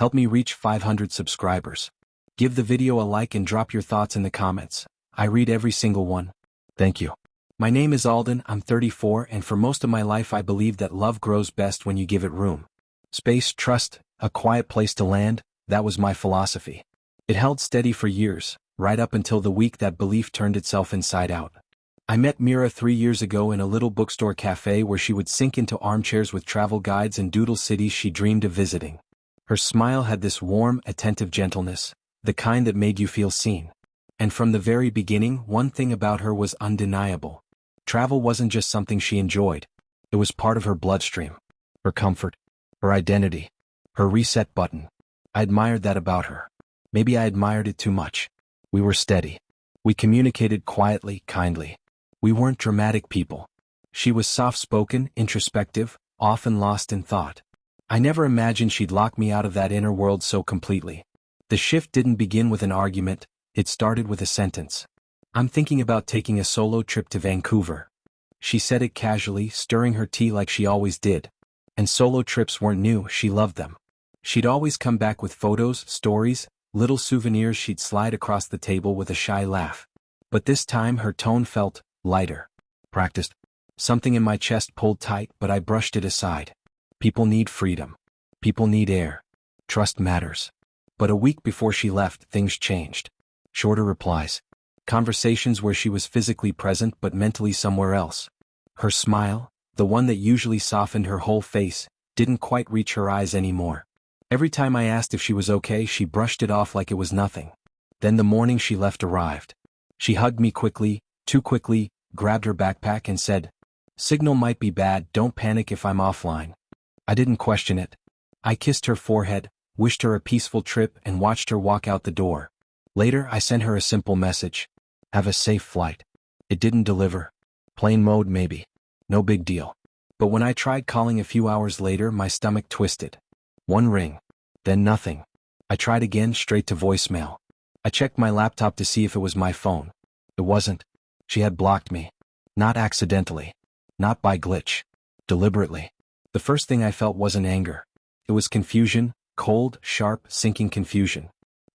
Help me reach 500 subscribers. Give the video a like and drop your thoughts in the comments. I read every single one. Thank you. My name is Alden, I'm 34, and for most of my life I believe that love grows best when you give it room. Space, trust, a quiet place to land, that was my philosophy. It held steady for years, right up until the week that belief turned itself inside out. I met Mira 3 years ago in a little bookstore cafe where she would sink into armchairs with travel guides and doodle cities she dreamed of visiting. Her smile had this warm, attentive gentleness, the kind that made you feel seen. And from the very beginning, one thing about her was undeniable. Travel wasn't just something she enjoyed. It was part of her bloodstream. Her comfort. Her identity. Her reset button. I admired that about her. Maybe I admired it too much. We were steady. We communicated quietly, kindly. We weren't dramatic people. She was soft-spoken, introspective, often lost in thought. I never imagined she'd lock me out of that inner world so completely. The shift didn't begin with an argument, it started with a sentence. I'm thinking about taking a solo trip to Vancouver. She said it casually, stirring her tea like she always did. And solo trips weren't new, she loved them. She'd always come back with photos, stories, little souvenirs she'd slide across the table with a shy laugh. But this time her tone felt lighter. Practiced. Something in my chest pulled tight, but I brushed it aside. People need freedom. People need air. Trust matters. But a week before she left, things changed. Shorter replies. Conversations where she was physically present but mentally somewhere else. Her smile, the one that usually softened her whole face, didn't quite reach her eyes anymore. Every time I asked if she was okay, she brushed it off like it was nothing. Then the morning she left arrived. She hugged me quickly, too quickly, grabbed her backpack and said, "Signal might be bad, don't panic if I'm offline." I didn't question it. I kissed her forehead, wished her a peaceful trip and watched her walk out the door. Later I sent her a simple message. Have a safe flight. It didn't deliver. Plane mode maybe. No big deal. But when I tried calling a few hours later, my stomach twisted. One ring. Then nothing. I tried again, straight to voicemail. I checked my laptop to see if it was my phone. It wasn't. She had blocked me. Not accidentally. Not by glitch. Deliberately. The first thing I felt wasn't anger. It was confusion, cold, sharp, sinking confusion.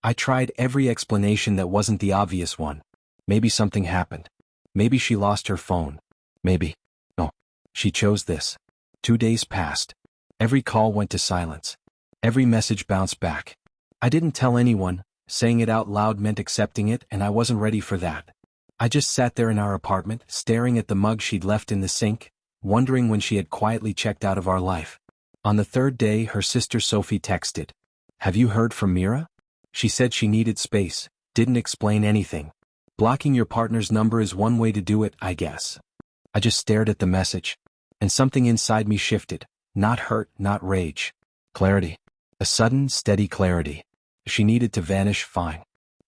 I tried every explanation that wasn't the obvious one. Maybe something happened. Maybe she lost her phone. Maybe. No. She chose this. 2 days passed. Every call went to silence. Every message bounced back. I didn't tell anyone. Saying it out loud meant accepting it, and I wasn't ready for that. I just sat there in our apartment, staring at the mug she'd left in the sink, wondering when she had quietly checked out of our life. On the third day, her sister Sophie texted. Have you heard from Mira? She said she needed space, didn't explain anything. Blocking your partner's number is one way to do it, I guess. I just stared at the message. And something inside me shifted. Not hurt, not rage. Clarity. A sudden, steady clarity. She needed to vanish, fine.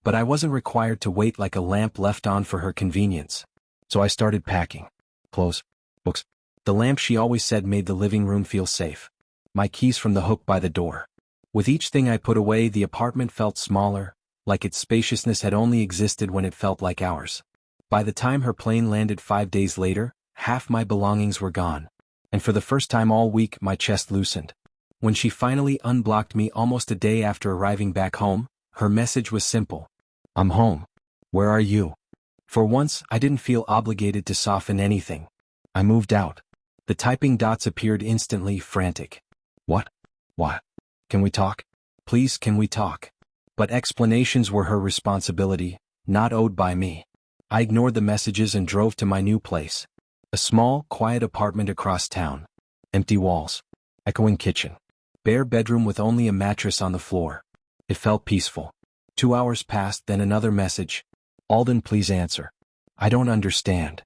But I wasn't required to wait like a lamp left on for her convenience. So I started packing. Clothes. Books. The lamp she always said made the living room feel safe. My keys from the hook by the door. With each thing I put away, the apartment felt smaller, like its spaciousness had only existed when it felt like ours. By the time her plane landed 5 days later, half my belongings were gone. And for the first time all week, my chest loosened. When she finally unblocked me almost a day after arriving back home, her message was simple. I'm home. Where are you? For once, I didn't feel obligated to soften anything. I moved out. The typing dots appeared instantly, frantic. What? What? Can we talk? Please, can we talk? But explanations were her responsibility, not owed by me. I ignored the messages and drove to my new place. A small, quiet apartment across town. Empty walls. Echoing kitchen. Bare bedroom with only a mattress on the floor. It felt peaceful. 2 hours passed, then another message. Alden, please answer. I don't understand.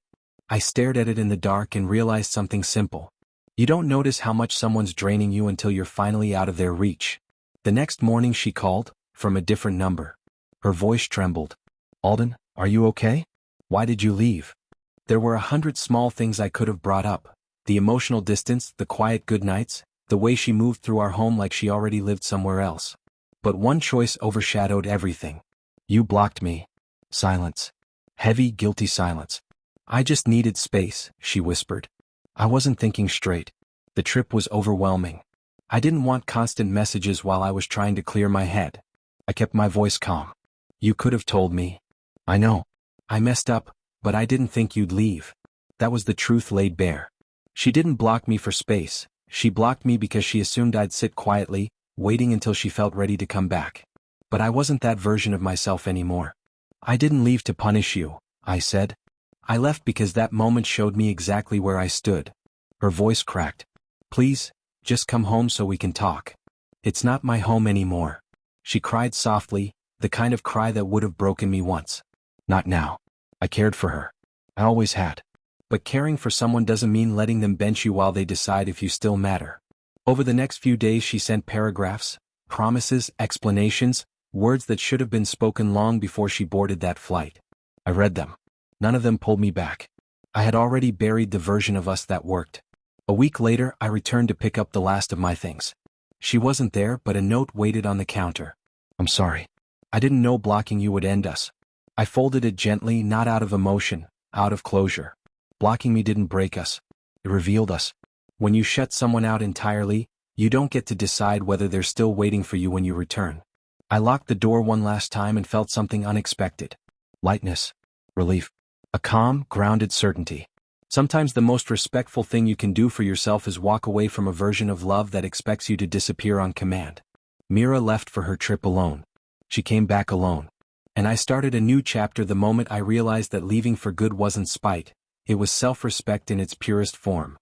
I stared at it in the dark and realized something simple. You don't notice how much someone's draining you until you're finally out of their reach. The next morning she called, from a different number. Her voice trembled. Alden, are you okay? Why did you leave? There were 100 small things I could have brought up. The emotional distance, the quiet goodnights, the way she moved through our home like she already lived somewhere else. But one choice overshadowed everything. You blocked me. Silence. Heavy, guilty silence. I just needed space, she whispered. I wasn't thinking straight. The trip was overwhelming. I didn't want constant messages while I was trying to clear my head. I kept my voice calm. You could have told me. I know. I messed up, but I didn't think you'd leave. That was the truth laid bare. She didn't block me for space. She blocked me because she assumed I'd sit quietly, waiting until she felt ready to come back. But I wasn't that version of myself anymore. I didn't leave to punish you, I said. I left because that moment showed me exactly where I stood. Her voice cracked. Please, just come home so we can talk. It's not my home anymore. She cried softly, the kind of cry that would have broken me once. Not now. I cared for her. I always had. But caring for someone doesn't mean letting them bench you while they decide if you still matter. Over the next few days she sent paragraphs, promises, explanations, words that should have been spoken long before she boarded that flight. I read them. None of them pulled me back. I had already buried the version of us that worked. A week later I returned to pick up the last of my things. She wasn't there, but a note waited on the counter. I'm sorry. I didn't know blocking you would end us. I folded it gently, not out of emotion, out of closure. Blocking me didn't break us. It revealed us. When you shut someone out entirely, you don't get to decide whether they're still waiting for you when you return. I locked the door one last time and felt something unexpected. Lightness. Relief. A calm, grounded certainty. Sometimes the most respectful thing you can do for yourself is walk away from a version of love that expects you to disappear on command. Mira left for her trip alone. She came back alone. And I started a new chapter the moment I realized that leaving for good wasn't spite, it was self-respect in its purest form.